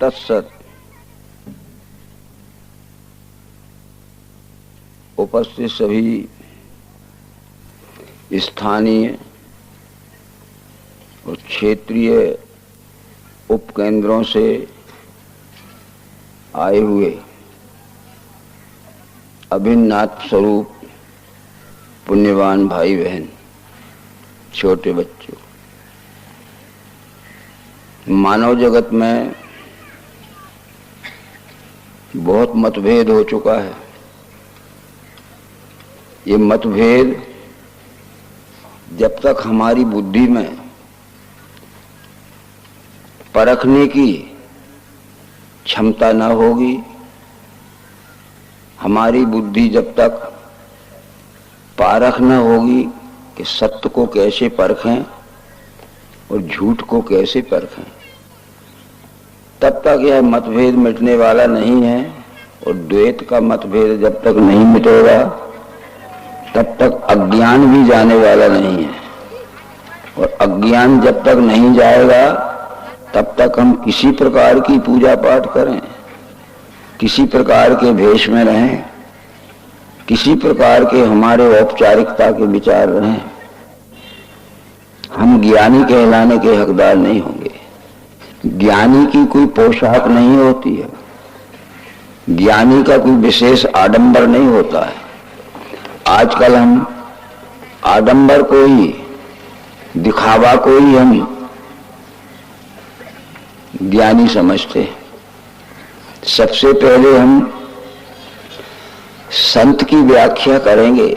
तत्सत। उपस्थित सभी स्थानीय और क्षेत्रीय उपकेंद्रों से आए हुए अभिन्न आत्म स्वरूप पुण्यवान भाई बहन, छोटे बच्चों, मानव जगत में बहुत मतभेद हो चुका है। ये मतभेद जब तक हमारी बुद्धि में परखने की क्षमता न होगी, हमारी बुद्धि जब तक पारख न होगी कि सत्य को कैसे परखें और झूठ को कैसे परखें, तब तक यह मतभेद मिटने वाला नहीं है। और द्वैत का मतभेद जब तक नहीं मिटेगा तब तक अज्ञान भी जाने वाला नहीं है। और अज्ञान जब तक नहीं जाएगा तब तक हम किसी प्रकार की पूजा पाठ करें, किसी प्रकार के भेष में रहें, किसी प्रकार के हमारे औपचारिकता के विचार रहें, हम ज्ञानी कहलाने के हकदार नहीं होंगे। ज्ञानी की कोई पोशाक नहीं होती है, ज्ञानी का कोई विशेष आडंबर नहीं होता है। आजकल हम आडंबर को ही, दिखावा को ही हम ज्ञानी समझते हैं। सबसे पहले हम संत की व्याख्या करेंगे।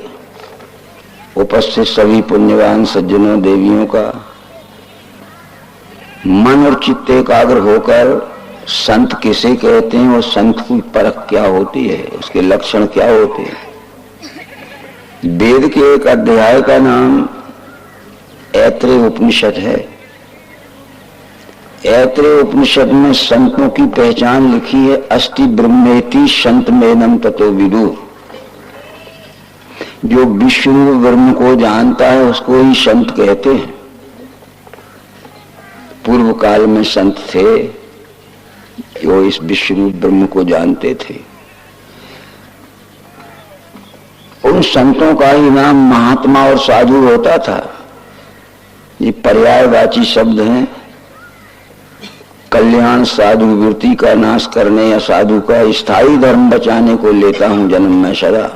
उपस्थित सभी पुण्यवान सज्जनों देवियों का मन और चित्त एकाग्र होकर संत किसे कहते हैं और संत की परख क्या होती है, उसके लक्षण क्या होते हैं। वेद के एक अध्याय का नाम ऐत्रेय उपनिषद है। ऐत्रेय उपनिषद में संतों की पहचान लिखी है। अस्ति ब्रह्मेति संतमेनं ततो विदु। जो विष्णु ब्रह्म को जानता है उसको ही संत कहते हैं। पूर्व काल में संत थे जो इस विष्णु ब्रह्म को जानते थे। उन संतों का ही नाम महात्मा और साधु होता था। ये पर्यायवाची शब्द हैं। कल्याण साधु वृत्ति का नाश करने या साधु का स्थायी धर्म बचाने को लेता हूं जन्म में सदा।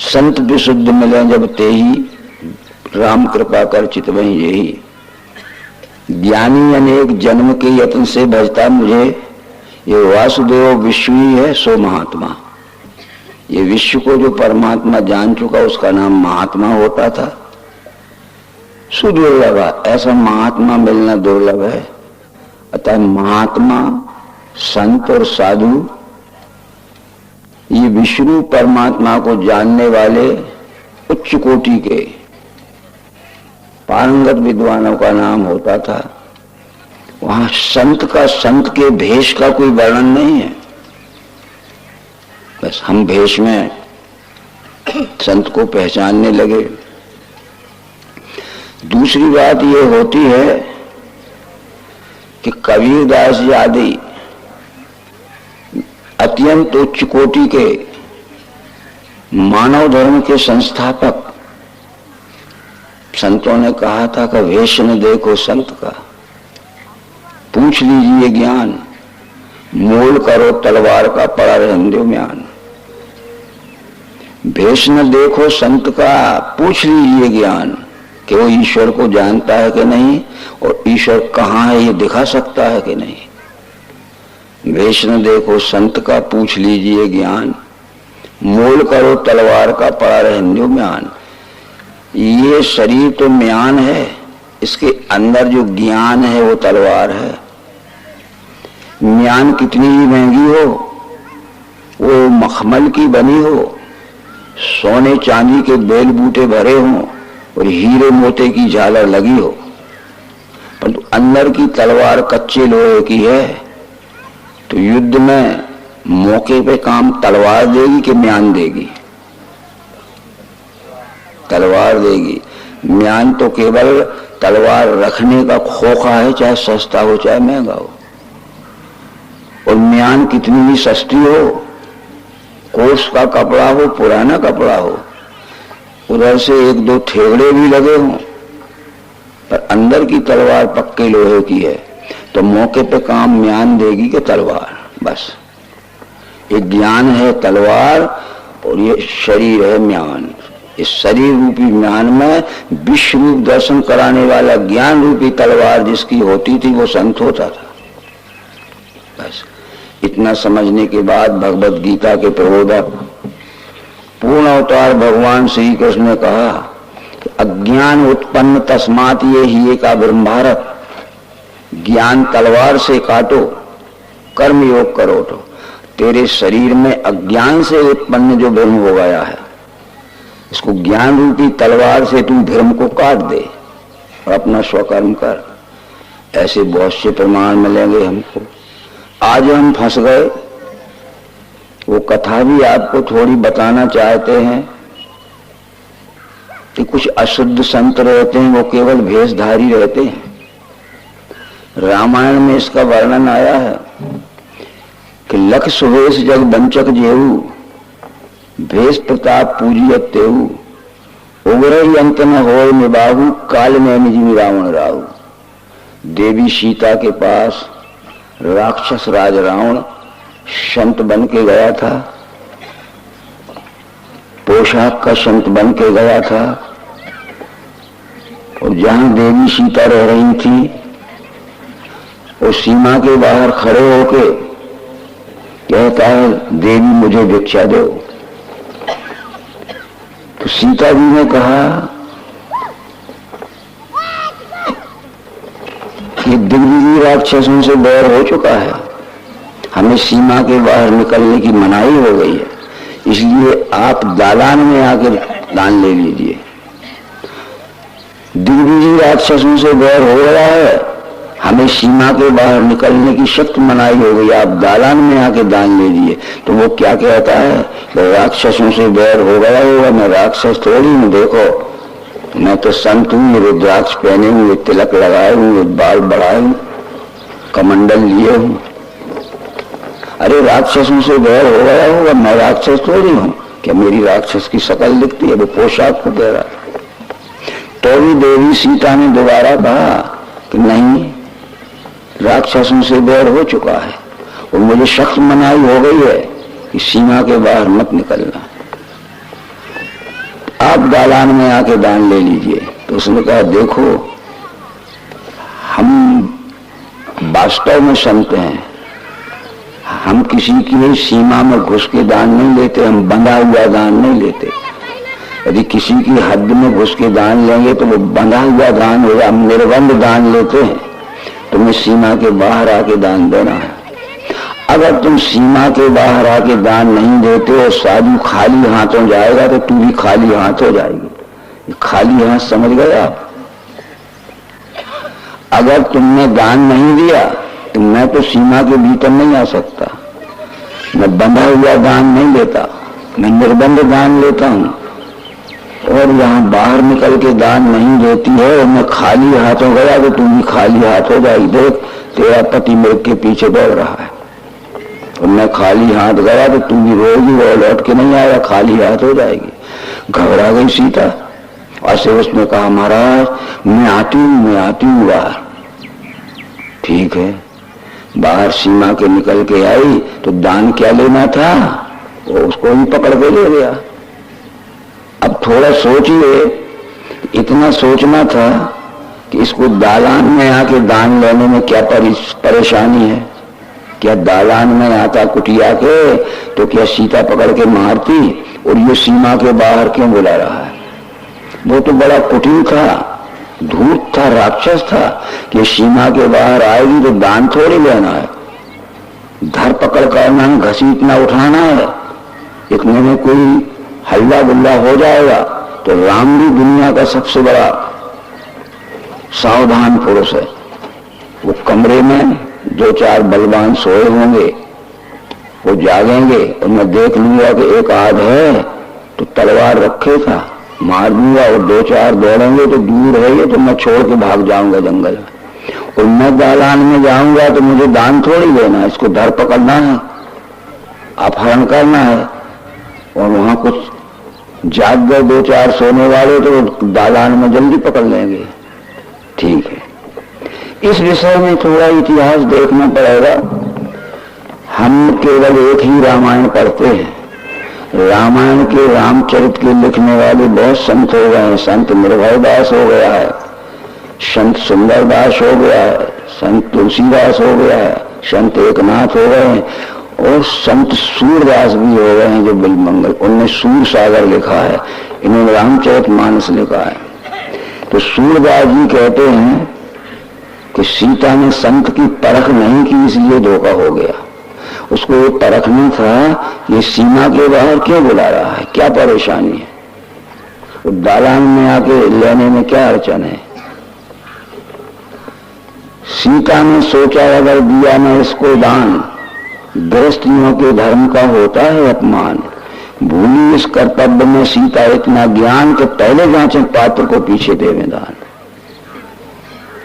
संत विशुद्ध मिले जब ते ही, राम कृपा कर चितवहीं यही। ज्ञानी अनेक जन्म के यत्न से भजता मुझे, ये वासुदेव विश्व ही है सो महात्मा। ये विश्व को जो परमात्मा जान चुका उसका नाम महात्मा होता था। सुदुर्लभ, ऐसा महात्मा मिलना दुर्लभ है। अतः महात्मा, संत और साधु ये विष्णु परमात्मा को जानने वाले उच्च कोटि के पारंगत विद्वानों का नाम होता था। वहां संत का, संत के भेष का कोई वर्णन नहीं है। बस हम भेष में संत को पहचानने लगे। दूसरी बात ये होती है कि कबीरदास जी आदि अत्यंत उच्च कोटि के मानव धर्म के संस्थापक संतों ने कहा था कि वेश न देखो संत का, पूछ लीजिए ज्ञान, मोल करो तलवार का पड़ा रहंदो म्यान। भेष न देखो संत का, पूछ लीजिए ज्ञान कि वो ईश्वर को जानता है कि नहीं और ईश्वर कहाँ है ये दिखा सकता है कि नहीं। भेष न देखो संत का, पूछ लीजिए ज्ञान, मोल करो तलवार का पड़ा रहंदो म्यान। ये शरीर तो म्यान है, इसके अंदर जो ज्ञान है वो तलवार है। म्यान कितनी ही महंगी हो, वो मखमल की बनी हो, सोने चांदी के बेल बूटे भरे हों और हीरे मोती की झालर लगी हो, परंतु अंदर की तलवार कच्चे लोहे की है। तो युद्ध में मौके पे काम तलवार देगी कि म्यान देगी? तलवार देगी। म्यान तो केवल तलवार रखने का खोखा है, चाहे सस्ता हो चाहे महंगा हो। और म्यान कितनी भी सस्ती हो, कोस का कपड़ा हो, पुराना कपड़ा हो, उधर से एक दो ठेगड़े भी लगे हों, पर अंदर की तलवार पक्के लोहे की है, तो मौके पे काम म्यान देगी कि तलवार। बस ये ज्ञान है तलवार और ये शरीर है म्यान। इस शरीर रूपी म्यान में विश्व रूप दर्शन कराने वाला ज्ञान रूपी तलवार जिसकी होती थी वो संत होता था। बस इतना समझने के बाद भगवत गीता के प्रबोधक पूर्ण अवतार भगवान श्री कृष्ण ने कहा कि अज्ञान उत्पन्न तस्मात ये ही एक ब्रह्मारत, ज्ञान तलवार से काटो, कर्म योग करो। तो तेरे शरीर में अज्ञान से उत्पन्न जो भ्रम हो गया है, इसको ज्ञान रूपी तलवार से तू धर्म को काट दे और अपना स्वकर्म कर। ऐसे बहुत से प्रमाण मिलेंगे हमको। आज हम फंस गए, वो कथा भी आपको थोड़ी बताना चाहते हैं कि कुछ अशुद्ध संत रहते हैं, वो केवल भेषधारी रहते हैं। रामायण में इसका वर्णन आया है कि लख सुवेश जग बंचक जेहू, भेष प्रताप पूजियत तेहू, उग्र ही अंत न होय निबाहू, काल में निज रावण राहू। देवी सीता के पास राक्षस राज रावण संत बन के गया था, पोशाक का संत बन के गया था, और जहां देवी सीता रह रही थी वो सीमा के बाहर खड़े होके कहता है, देवी मुझे भिक्षा दो। तो सीता जी ने कहा कि दिग्विजय राक्षसों से बैर हो चुका है, हमें सीमा के बाहर निकलने की मनाही हो गई है, इसलिए आप दालान में आकर दान ले लीजिए। दिग्विजय राक्षसों से बैर हो गया है, हमें सीमा के बाहर निकलने की सख्त मनाही हो गई, आप दालान में आके दान ले लिए। तो वो क्या कहता है, राक्षसों से बैर हो गया होगा, मैं राक्षस थोड़ी हूँ, देखो मैं तो संत हूँ, रुद्राक्ष पहने हुए, तिलक लगाए हुए, बाल बढ़ाए हूँ, कमंडल लिए हूँ। अरे राक्षसों से बैर हो गया होगा, मैं राक्षस थोड़ी हूँ, क्या मेरी राक्षस की शकल दिखती है? वो पोशाक को कह रहा। तो भी देवी सीता ने दोबारा कहा कि नहीं, राक्षसों से बैर हो चुका है और मुझे सख्त मनाही हो गई है कि सीमा के बाहर मत निकलना, आप दालान में आके दान ले लीजिए। तो उसने कहा, देखो हम वास्तव में संत हैं, हम किसी की सीमा में घुस के दान नहीं लेते, हम बंधा हुआ दान नहीं लेते। यदि किसी की हद में घुस के दान लेंगे तो वो बंधा हुआ दान होगा, हम निर्बंध दान लेते हैं। तुम्हें सीमा के बाहर आके दान देना है। अगर तुम सीमा के बाहर आके दान नहीं देते और साधु खाली हाथों जाएगा तो तू भी खाली हाथ हो जाएगी। खाली हाथ समझ गए आप? अगर तुमने दान नहीं दिया तो मैं तो सीमा के भीतर नहीं आ सकता, मैं बंधा हुआ दान नहीं लेता, मैं निर्बंध दान लेता हूं। और यहाँ बाहर निकल के दान नहीं देती है और मैं खाली हाथों गया तो तू भी खाली हाथ हो जाएगी। देख तेरा पति मेरे के पीछे दौड़ रहा है और मैं खाली हाथ गया तो तू भी रोएगी, वो लौट के नहीं आएगा, खाली हाथ हो जाएगी। घबरा गई सीता। ऐसे उसने कहा, महाराज मैं आती हूँ बाहर। ठीक है, बाहर सीमा के निकल के आई तो दान क्या लेना था वो उसको ही पकड़ के ले गया। अब थोड़ा सोचिए, इतना सोचना था कि इसको दालान में आके दान लेने में क्या परेशानी है। क्या दालान में आता कुटिया के तो क्या सीता पकड़ के मारती, और ये सीमा के बाहर क्यों बुला रहा है? वो तो बड़ा कुटिल था, धूर्त था, राक्षस था कि सीमा के बाहर आएगी तो दान थोड़ी लेना है, धर पकड़ करना है, घसीटना उठाना है। इतने में कोई हल्ला गुल्ला हो जाएगा तो राम भी दुनिया का सबसे बड़ा सावधान पुरुष है। वो कमरे में दो चार बलवान सोए होंगे, वो जागेंगे और मैं देख लूंगा कि एक आध है तो तलवार रखे था, मार दूंगा, और दो चार दौड़ेंगे तो दूर है ये तो मैं छोड़ के भाग जाऊंगा जंगल में। और मैं दालान में जाऊंगा तो मुझे दान थोड़ी देना है, इसको धर पकड़ना है, अपहरण करना है। और वहां कुछ जाग गए 2-4 सोने वाले तो दालान में जल्दी पकड़ लेंगे। ठीक है, इस विषय में थोड़ा इतिहास देखना पड़ेगा। हम केवल एक ही रामायण पढ़ते हैं। रामायण के रामचरित के लिखने वाले बहुत संत हो गए हैं। संत निर्भयदास हो गया है, संत सुंदरदास हो गया है, संत तुलसीदास हो गया है, संत एकनाथ हो गए हैं, और संत सूरदास भी हो गए हैं जो बिलमंगल, उनने सूर सागर लिखा है, इन्होंने रामचरित मानस लिखा है। तो सूरदास जी कहते हैं कि सीता ने संत की परख नहीं की इसलिए धोखा हो गया। उसको ये परखना था ये सीमा के बाहर क्यों बुला रहा है, क्या परेशानी है, वो दालान में आके लेने में क्या अड़चन है। सीता ने सोचा अगर दिया न इसको दान, गृहस्थियों के धर्म का होता है अपमान। भूली इस कर्तव्य में सीता इतना ज्ञान कि पहले जांचे पात्र को पीछे देवे दान।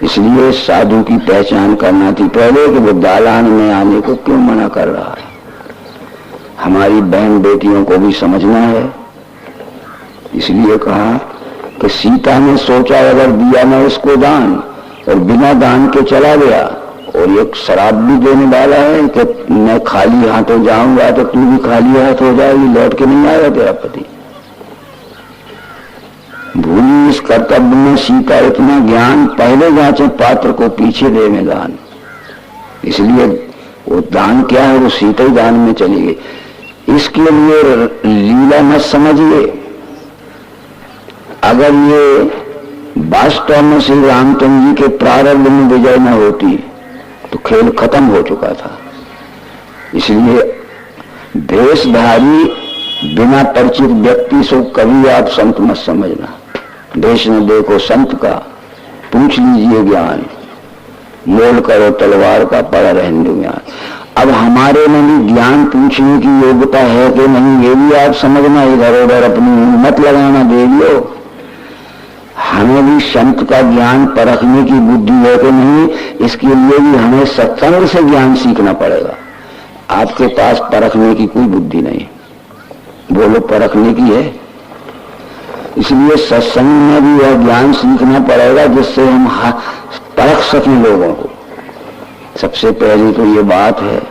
इसलिए साधु की पहचान करना थी पहले कि वो दालान में आने को क्यों मना कर रहा है। हमारी बहन बेटियों को भी समझना है। इसलिए कहा कि सीता ने सोचा अगर दिया न इसको दान, और बिना दान के चला गया, और एक शराब भी देने वाला है कि मैं खाली हाथों जाऊंगा तो तू भी खाली हाथ हो जाएगी, लौट के नहीं आएगा तेरा पति। भूली इस कर्तव्य में सीता इतना ज्ञान, पहले जांचे पात्र को पीछे दे में दान। इसलिए वो दान क्या है, वो सीता ही दान में चली गई। इसके लिए लीला मत समझिए। अगर ये वास्तव में श्री रामचंद्र जी के प्रारंभ में विजय न होती तो खेल खत्म हो चुका था। इसलिए भेषधारी बिना परिचित व्यक्ति से कभी आप संत मत समझना। देश न देखो संत का, पूछ लीजिए ज्ञान, मोल करो तलवार का पड़ा रहने ज्ञान। अब हमारे में भी ज्ञान पूछने की योग्यता है कि नहीं, ये भी आप समझना। इधर उधर अपनी हिम्मत लगाना दे लो। हमें भी संत का ज्ञान परखने की बुद्धि है कि नहीं, इसके लिए भी हमें सत्संग से ज्ञान सीखना पड़ेगा। आपके पास परखने की कोई बुद्धि नहीं, बोलो परखने की है। इसलिए सत्संग में भी यह ज्ञान सीखना पड़ेगा जिससे हम परख सकें लोगों को। सबसे पहली तो ये बात है,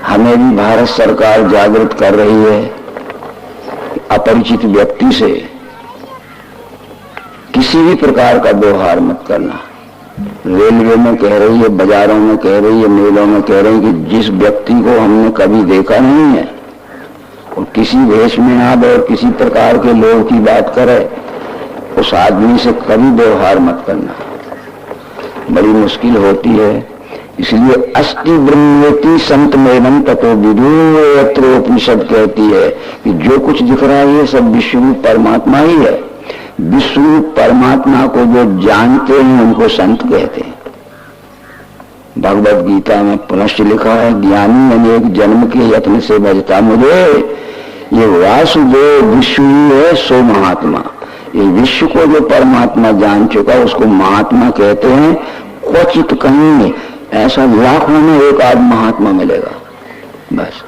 हमें भी भारत सरकार जागृत कर रही है अपरिचित व्यक्ति से किसी भी प्रकार का व्यवहार मत करना। रेलवे में कह रही है, बाजारों में कह रही है, मेलों में कह रही है कि जिस व्यक्ति को हमने कभी देखा नहीं है और किसी वेश में आवे और किसी प्रकार के लोग की बात करे, उस आदमी से कभी व्यवहार मत करना। बड़ी मुश्किल होती है। इसलिए अस्ति ब्रह्मेति संत मेवं ततो विदु उपनिषद कहती है कि जो कुछ दिख रहा है ये सब विश्वरूप परमात्मा ही है। विश्वरूप परमात्मा को जो जानते हैं उनको संत कहते हैं। भगवत गीता में पुनश्च लिखा है, ज्ञानी अनेक जन्म के यत्न से भजता मुझे, ये वासुदेव विश्व ही है सो महात्मा। ये विश्व को जो परमात्मा जान चुका उसको महात्मा कहते हैं। क्वचित कहीं नहीं, ऐसा लाखों में एक आध महात्मा मिलेगा बस।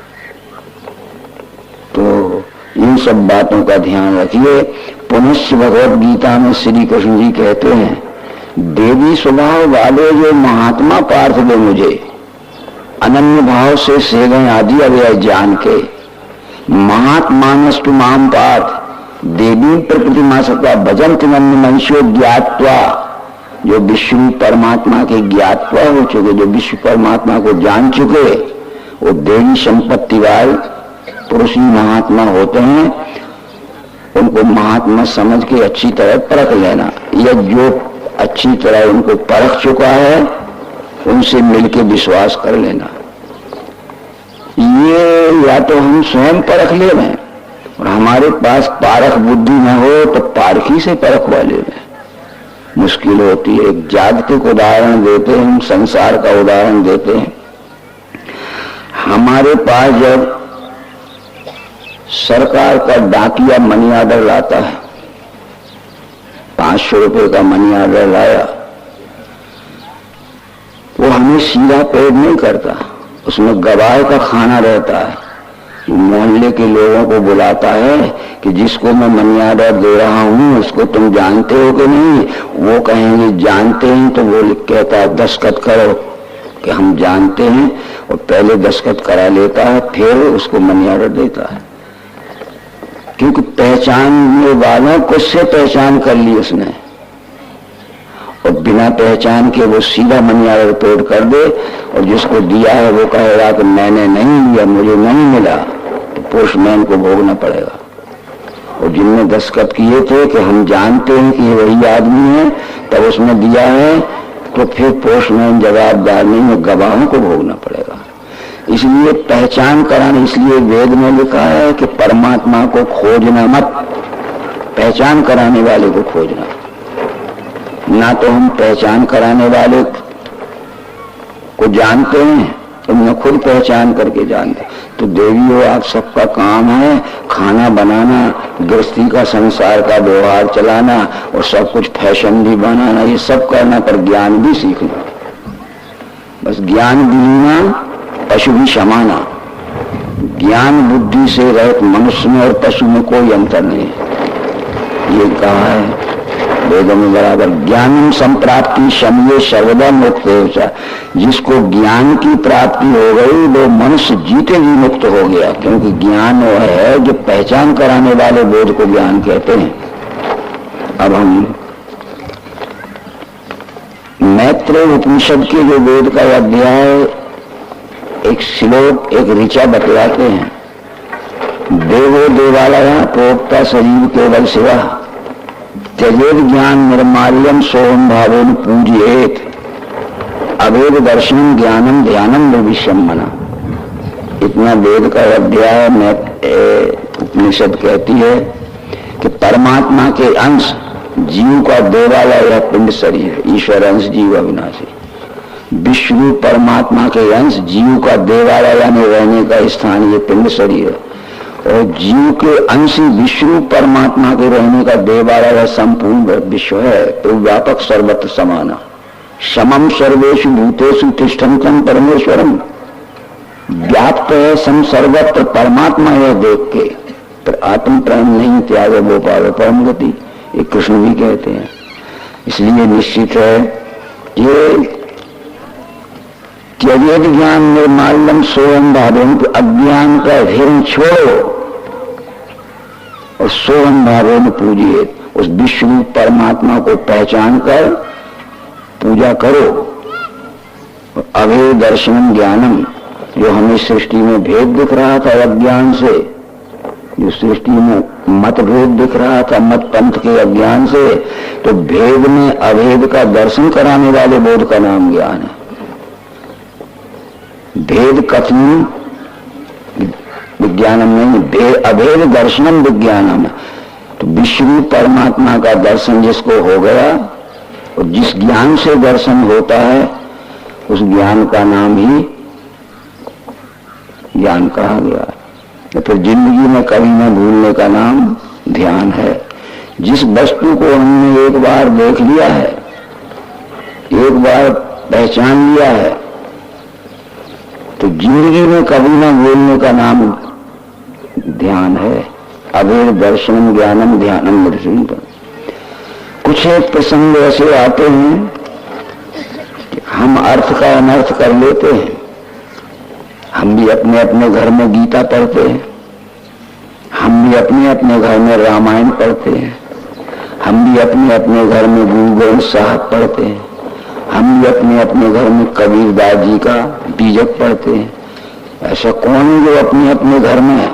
तो इन सब बातों का ध्यान रखिए। पुनश्च भगवत गीता में श्री कृष्ण जी कहते हैं, देवी स्वभाव वाले जो महात्मा पार्थ दे मुझे, अनन्य भाव से सेवें आदि अव्यय जान के, महात्मानस्तु माम पार्थ देवी प्रकृति मासता भजंत मनुष्यो ज्ञात्वा। जो विश्व परमात्मा के ज्ञात्वा हो चुके, जो विश्व परमात्मा को जान चुके, वो देवी संपत्ति वाले पुरुष ही महात्मा होते हैं। उनको महात्मा समझ के अच्छी तरह परख लेना, या जो अच्छी तरह उनको परख चुका है उनसे मिलके विश्वास कर लेना। ये या तो हम स्वयं परख ले में, और हमारे पास पारख बुद्धि न हो तो पारखी से परख वाले में मुश्किल होती है। एक जागतिक उदाहरण देते हैं, हम संसार का उदाहरण देते हैं। हमारे पास जब सरकार का डाकिया मनी ऑर्डर लाता है, 500 रुपए का मनी ऑर्डर लाया, वो हमें सीधा पेड़ नहीं करता, उसमें गवाह का खाना रहता है। मोहल्ले के लोगों को बुलाता है कि जिसको मैं मनी ऑर्डर दे रहा हूँ उसको तुम जानते हो कि नहीं? वो कहेंगे जानते हैं, तो वो कहता है दस्तखत करो कि हम जानते हैं, और पहले दस्तखत करा लेता है, फिर उसको मनी ऑर्डर देता है। क्योंकि पहचानने वालों को से पहचान कर ली उसने, और बिना पहचान के वो सीधा मनी ऑर्डर तोड़ कर दे, और जिसको दिया है वो कहेगा कि मैंने नहीं लिया, मुझे नहीं मिला, तो पोस्टमैन को भोगना पड़ेगा। और जिनने दस्तखत किए थे कि हम जानते हैं कि ये वही आदमी है, तब उसने दिया है, तो फिर पोस्टमैन जवाबदार नहीं है, गवाहों को भोगना पड़ेगा। इसलिए पहचान कराना, इसलिए वेद में लिखा है कि परमात्मा को खोजना मत, पहचान कराने वाले को खोजना। ना तो हम पहचान कराने वाले को जानते हैं, तुमने खुद पहचान करके जानते। तो देवियों, आप सबका काम है खाना बनाना, गृहस्थी का, संसार का व्यवहार चलाना, और सब कुछ फैशन भी बनाना, ये सब करना, पर ज्ञान भी सीखना। बस ज्ञान बिना पशु भी समाना। ज्ञान बुद्धि से रहित मनुष्य में और पशु में कोई अंतर नहीं है। ये कहा है वेदों में बराबर, ज्ञान संप्राप्ति शम्ये सर्वदा मुक्त हो। जिसको ज्ञान की प्राप्ति हो गई वो मनुष्य जीते जी मुक्त हो गया, क्योंकि ज्ञान वो है जो पहचान कराने वाले बोध को ज्ञान कहते हैं। अब हम मैत्रेय उपनिषद के जो वेद का अध्याय, एक श्लोक, एक ऋचा बतलाते हैं। देवो देवालय प्रोक्ता शरीर केवल शिवा त्यजेद ज्ञान निर्माल्यम सोहम भावेन पूजयेत अवेद दर्शन ज्ञानम ध्यानम भविष्यम मना। इतना वेद का अध्याय में उपनिषद कहती है कि परमात्मा के अंश जीव का देवालय है पिंड शरीर, ईश्वर अंश जीव अविनाशी। विष्णु परमात्मा के अंश जीव का देवालय यानी रहने का स्थान ये पिंड शरीर है, और जीव के अंश विष्णु परमात्मा के रहने का देवालय संपूर्ण विश्व है। तो व्यापक सर्वत्र समाना, समम सर्वेषु भूतेषु तिष्ठन्तं परमेश्वरम। व्याप्त है सम सर्वत्र परमात्मा है देख के, पर आत्म प्रेम नहीं त्याग वो पावे परम गति, ये कृष्ण भी कहते हैं। इसलिए निश्चित है ये त्यजेद ज्ञान निर्माल्यम सोहम भावेन, अज्ञान का ढेर छोड़ो और सोहम भावेन पूजिए, उस विष्णु परमात्मा को पहचान कर पूजा करो। अभेद दर्शनम ज्ञानम, जो हमें सृष्टि में भेद दिख रहा था अज्ञान से, जो सृष्टि में मतभेद दिख रहा था मत पंथ के अज्ञान से, तो भेद में अभेद का दर्शन कराने वाले बोध का नाम ज्ञान है। भेद कथन विज्ञानम नहीं, अभेद दर्शनम विज्ञानम। तो विष्णु परमात्मा का दर्शन जिसको हो गया, और जिस ज्ञान से दर्शन होता है उस ज्ञान का नाम ही ज्ञान कहा गया। तो फिर जिंदगी में कभी न भूलने का नाम ध्यान है। जिस वस्तु को हमने एक बार देख लिया है, एक बार पहचान लिया है, तो जिंदगी में कभी ना भूलने का नाम ध्यान है। अभेद दर्शनम ज्ञानम ध्यानम दर्शन। कुछ एक प्रसंग ऐसे आते हैं कि हम अर्थ का अनर्थ कर लेते हैं। हम भी अपने अपने घर में गीता पढ़ते हैं, हम भी अपने अपने घर में रामायण पढ़ते हैं, हम भी अपने अपने घर में गुरु ग्रंथ साहब पढ़ते हैं, हम भी अपने अपने घर में कबीरदास जी का बीजक पढ़ते हैं। ऐसा कौन है जो अपने अपने घर में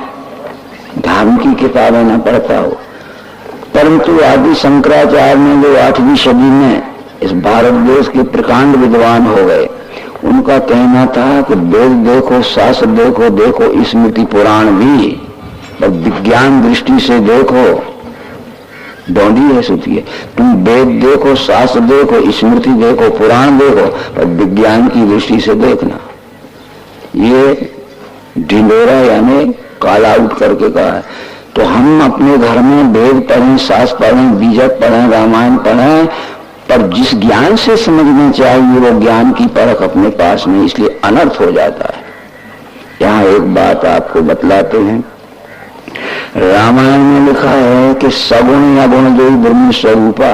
धर्म की किताबें न पढ़ता हो? परंतु आदि शंकराचार्य ने जो 8वीं सदी में इस भारत देश के प्रकांड विद्वान हो गए, उनका कहना था कि वेद देखो, शास्त्र देखो, देखो स्मृति पुराण भी, पर विज्ञान दृष्टि से देखो, डोंडी है सुतिए। तुम वेद देखो, शास्त्र देखो, स्मृति देखो, पुराण देखो, पर विज्ञान की दृष्टि से देखना। ये ढिंडोरा यानी कॉल आउट करके कहा है। तो हम अपने घर में वेद पढ़ें, शास्त्र पढ़ें, बीजक पढ़ें, रामायण पढ़ें, पर जिस ज्ञान से समझना चाहिए वो ज्ञान की परख अपने पास नहीं, इसलिए अनर्थ हो जाता है। यहाँ एक बात आपको बतलाते हैं, रामायण में लिखा है कि सगुण अगुण जो ब्रह्म स्वरूपा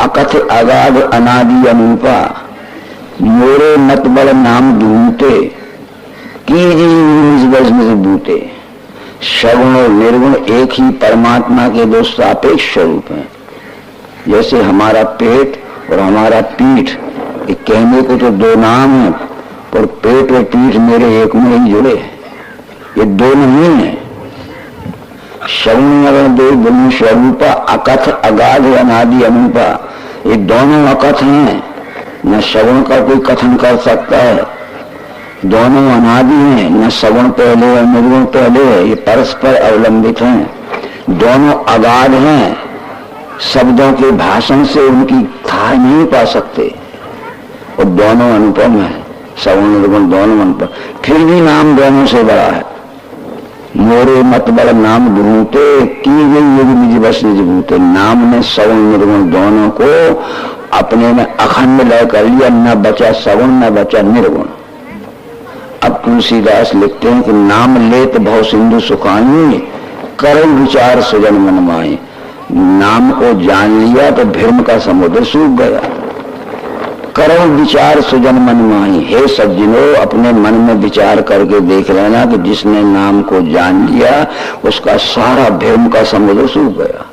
अकथ अगाध अनादि अनूपा मोरे मत बल नाम ढूंढते की बूते। सगुण और निर्गुण एक ही परमात्मा के दो सापेक्ष स्वरूप हैं। जैसे हमारा पेट और हमारा पीठ, ये कहने को तो दो नाम है, पर पेट और पीठ मेरे एक में ही जुड़े, ये दो नहीं है। सगुण अगर दो ब्रह्म स्वरूपा अकथ अगाध अनादि अनूपा, ये दोनों अकथ हैं, न सगुण का कोई कथन कर सकता है, दोनों अनादि हैं, न सगुण पहले और निर्गुण पहले है, ये परस्पर अवलंबित हैं। दोनों अगाध हैं, शब्दों के भाषण से उनकी था नहीं पा सकते, और दोनों अनुपम है, सगुण निर्गुण दोनों अनुपम, फिर भी नाम दोनों से बड़ा है। मोरे मत बड़ नाम ढूंढते की गई योगी निज बस निज भूते। नाम ने सगुण निर्गुण दोनों को अपने में अखंड लय कर लिया, न बचा सगुण न बचा निर्गुण। अब तुलसीदास लिखते हैं कि नाम लेत भव सिंधु सुखानी करल विचार सुजन मन माए। नाम को जान लिया तो भ्रम का समुद्र सूख गया। करल विचार सुजन मन माही, हे सज्जनों अपने मन में विचार करके देख लेना कि जिसने नाम को जान लिया उसका सारा भ्रम का समुद्र सूख गया।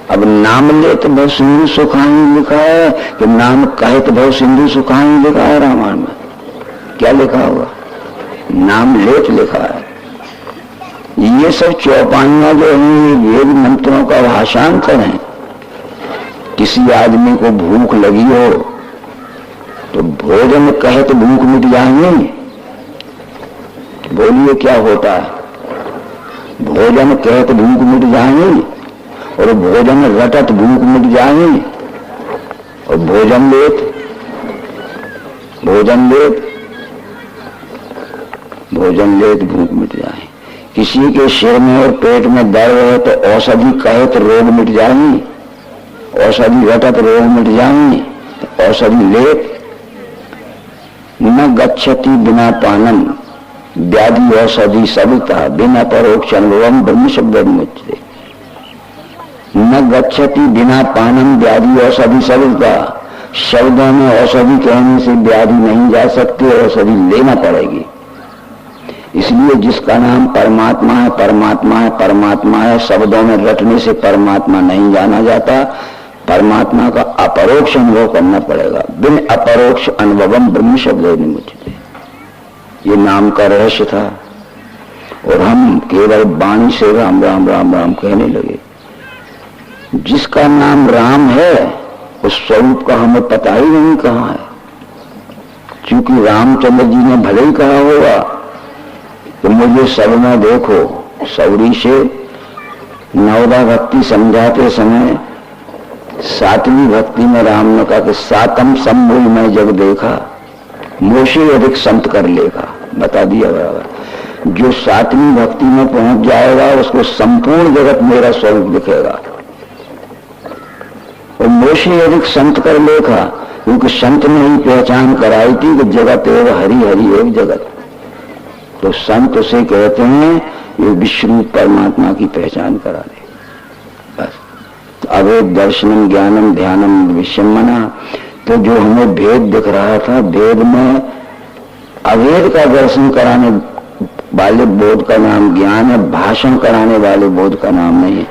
अब नाम लेत भव सिंधु सुखानी लिखा है कि नाम कहत भव सिंधु सुखानी लिखा है रामायण में, क्या लिखा होगा? नाम लेत लिखा है। ये सब चौपाइयां जो हैं वेद मंत्रों का भाषांतर है। किसी आदमी को भूख लगी हो तो भोजन कहे तो भूख मिट जाएंगे, बोलिए क्या होता है? भोजन कहे तो भूख मिट जाएंगे, और भोजन रटत भूख मिट जाएंगे, और भोजन लेत भूख मिट जाए। किसी के सिर में और पेट में दर्द है तो औषधि कहे तो रोग मिट जाएंगे, औषधि रटत रोग मिट जाएंगे, औषधि लेत। न गच्छति बिना पानम व्याधि औषधि सविता बिना परोक्ष अनुभवम ब्रह्म शब्द मुझते। न गच्छति बिना पानम व्याधि औषधि सविता, शब्दों में औषधि कहने से व्याधि नहीं जा सकती, औषधि लेना पड़ेगी। इसलिए जिसका नाम परमात्मा है परमात्मा है परमात्मा है, शब्दों में रटने से परमात्मा नहीं जाना जाता, परमात्मा का अपरोक्ष अनुभव करना पड़ेगा। बिन अपरोक्ष अनुभवम ब्रह्म शब्द मुझते, ये नाम का रहस्य था। और हम केवल वाणी से राम राम राम राम कहने लगे। जिसका नाम राम है उस स्वरूप का हमें पता ही नहीं कहाँ है। क्योंकि रामचंद्र जी ने भले ही कहा होगा तो मुझे सब में देखो, सौरी से नवदा भक्ति समझाते समय सातवीं भक्ति में राम ने कहा कि सातम सम्मूल में जब देखा मोशे अधिक संत कर लेगा, बता दिया बराबर। जो सातवीं भक्ति में पहुंच जाएगा उसको संपूर्ण जगत मेरा स्वरूप दिखेगा। और मोशे अधिक संत कर लेगा क्योंकि संत ने ही पहचान कराई थी कि जगत एवं हरि हरि एक जगत। तो संत उसे कहते हैं ये विष्णु परमात्मा की पहचान करा दे बस। अवेद दर्शनम ज्ञानम ध्यानम विषम मना। तो जो हमें भेद दिख रहा था, भेद में अवेद का दर्शन कराने वाले बोध का नाम ज्ञान है, भाषण कराने वाले बोध का नाम नहीं है।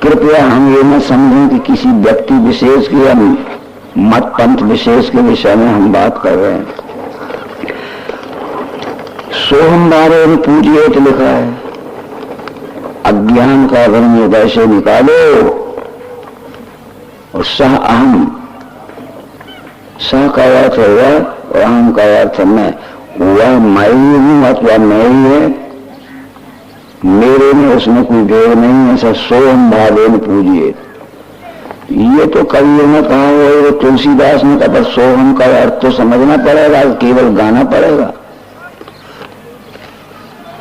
कृपया हम ये न समझें कि किसी व्यक्ति विशेष के या मत पंथ विशेष के विषय में हम बात कर रहे हैं। सोहम बारे में पूजिए तो लिखा है, अज्ञान का भ्रम हृदय से निकालो। और सह अहम, सह का अर्थ है वह और अहम का अर्थ है मैं। वह मैं ही हूं अथवा मैं ही है, मेरे में उसमें कोई भेद नहीं है। ऐसा सोहम भावे में पूजिए, ये तो कबीर ने कहा हुआ, तुलसीदास ने कहा, सोहम का अर्थ तो समझना पड़ेगा, केवल गाना पड़ेगा।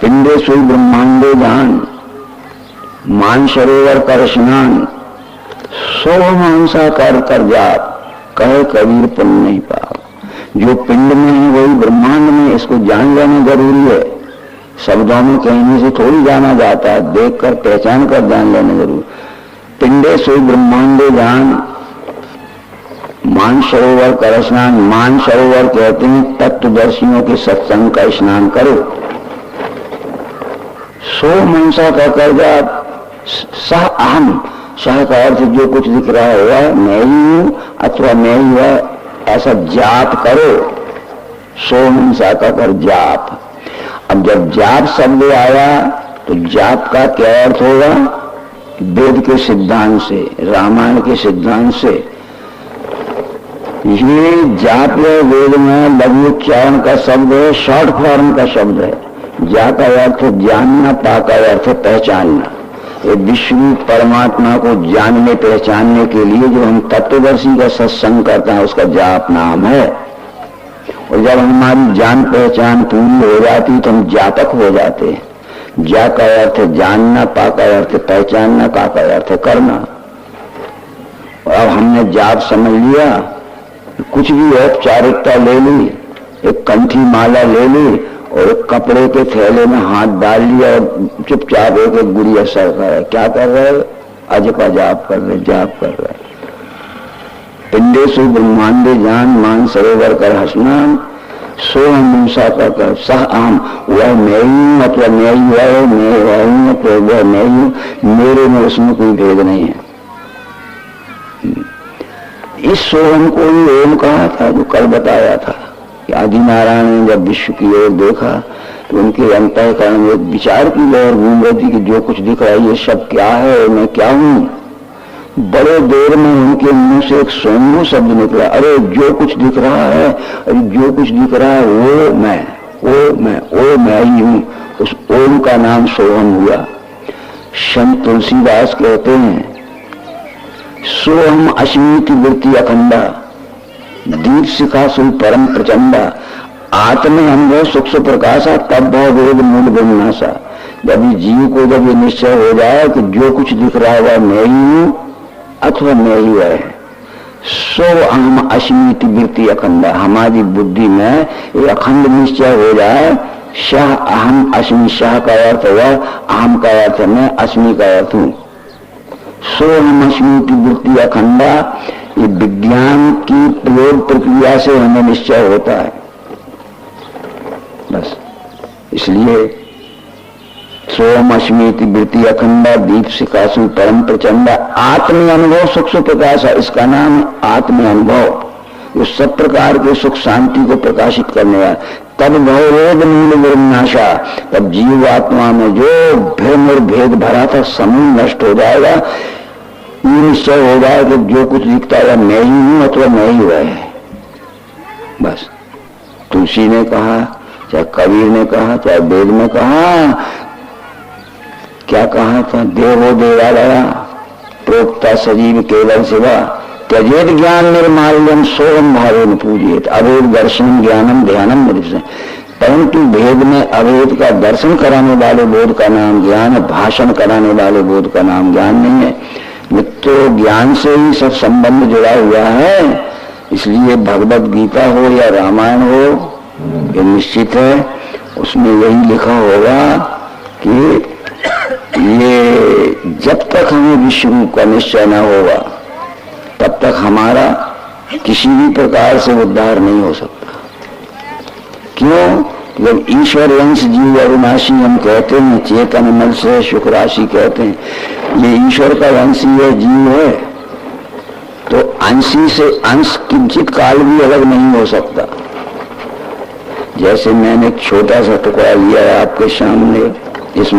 पिंडे सुई ब्रह्मांडे जान मान सरोवर कर स्नान सोहम हंसा कर जाप, कहे कबीर पुण्य नहीं पाप। जो पिंड में है वही ब्रह्मांड में, इसको जान लेना जरूरी है। शब्दों में कहने से थोड़ी जाना जाता है, देखकर पहचान कर जान लेना जरूरी। पिंडे सोई ब्रह्मांडे जान, मान सरोवर कर स्नान। मान सरोवर कहते हैं तत्वदर्शियों के सत्संग का स्नान करो। सो मनसा का कर जाप, सह अहम, सह का अर्थ जो कुछ दिख रहा हुआ मैं ही हूं अथवा मैं ही हुआ, ऐसा जाप करो। सो मनसा का कर जाप। अब जब जाप शब्द आया तो जाप का क्या अर्थ होगा? वेद के सिद्धांत से, रामायण के सिद्धांत से। ये जाप वेद में लघु उच्चारण का शब्द है, शॉर्ट फॉर्म का शब्द है। जा का अर्थ जानना, पा का अर्थ पहचानना। ये विष्णु परमात्मा को जानने पहचानने के लिए जो हम तत्वदर्शी का सत्संग करते हैं उसका जाप नाम है। और जब हमारी जान पहचान पूरी हो जाती तो हम जातक हो जाते हैं। जा का अर्थ जानना, पा का अर्थ पहचानना, का अर्थ करना। और अब हमने जाप समझ लिया, कुछ भी औपचारिकता ले ली, एक कंठी माला ले ली और एक कपड़े के थैले में हाथ डाल लिया और चुपचाप एक गुड़िया सर कर रहे। क्या कर रहे? अज का जाप कर रहे, जाप कर रहे। पिंडे सो ब्रह्मांडे जान, मान सरोवर कर हसनान। सो मूसा का कर सह आम, वह मैं ही हूं अथवा मैं ही हुआ है, मैं वह हूं अथवा वह मैं ही हूं, मेरे में उसमें कोई भेद नहीं है। इस सोहम को ही ओम कहा था जो कल बताया था कि आदि नारायण ने जब विश्व की ओर देखा तो उनके अंतःकरण में एक विचार की लहर घूम रही थी कि जो कुछ दिख रहा है ये सब क्या है और मैं क्या हूं। बड़े देर में उनके मुंह से एक सोमू शब्द निकला, अरे जो कुछ दिख रहा है, अरे जो कुछ दिख रहा है वो मैं ही हूं। उस ओम का नाम सोहम हुआ। संत तुलसीदास कहते हैं सोहम अश्मीति वृत्ति अखंडा, दीप शिखासु परम प्रचंडा, आत्म अनुभव सूक्ष्म प्रकाशा, तब भाव वेद मूल ब्रह्मनाशा। जब जीव को जब ये निश्चय हो जाए कि जो कुछ दिख रहा है वह मैं ही हूं अथवा मैं ही वह है, सो अहम अश्मीति वृत्ति अखंडा, हमारी बुद्धि में ये अखंड निश्चय हो जाए। शाह अहम अश्मी, शाह का अर्थ हुआ अहम का अर्थ मैं, अश्मी का अर्थ हूं। सो हम अश्मीति वृत्ति अखंडा, ये विज्ञान की प्रयोग प्रक्रिया से हमें निश्चय होता है बस। इसलिए सोम अश्मीति वृत्ति अखंडा, दीप शिखासु परम प्रचंडा, आत्म अनुभव सुख से प्रकाशा, इसका नाम आत्म अनुभव, जो सब प्रकार के सुख शांति को प्रकाशित करने वाला। तब भवरोध मूल विनाशा, तब जीव आत्मा में जो भ्रम और भेद भरा था समूह नष्ट हो जाएगा। ये निश्चय हो जाए कि जो कुछ दिखता है मैं ही हूं अथवा मैं ही वह है बस। तुलसी ने कहा, चाहे कबीर ने कहा, चाहे वेद में कहा, क्या कहा था? देवो देवालया प्रोक्ता सजीव केवल शिवा, त्यजेत ज्ञान निर्माल्यम सोहम भावेन पूजित, अभेद दर्शन ज्ञानम ध्यानम निरसन। परंतु भेद में अभेद का दर्शन कराने वाले बोध का नाम ज्ञान है, भाषण कराने वाले बोध का नाम ज्ञान नहीं है। तो ज्ञान से ही सब संबंध जुड़ा हुआ है। इसलिए भगवत गीता हो या रामायण हो, ये निश्चित है उसमें यही लिखा होगा कि ये जब तक हमें विश्व रूप का निश्चय न होगा तब तक हमारा किसी भी प्रकार से उद्धार नहीं हो सकता। क्यों? जब ईश्वर अंश जीव अविनाशी हम कहते हैं, चेतन मल से शुक्र राशि कहते हैं, ये ईश्वर का अंश है, जीव है, तो अंशी से अंश किंचित काल भी अलग नहीं हो सकता। जैसे मैंने एक छोटा सा टुकड़ा लिया है आपके सामने,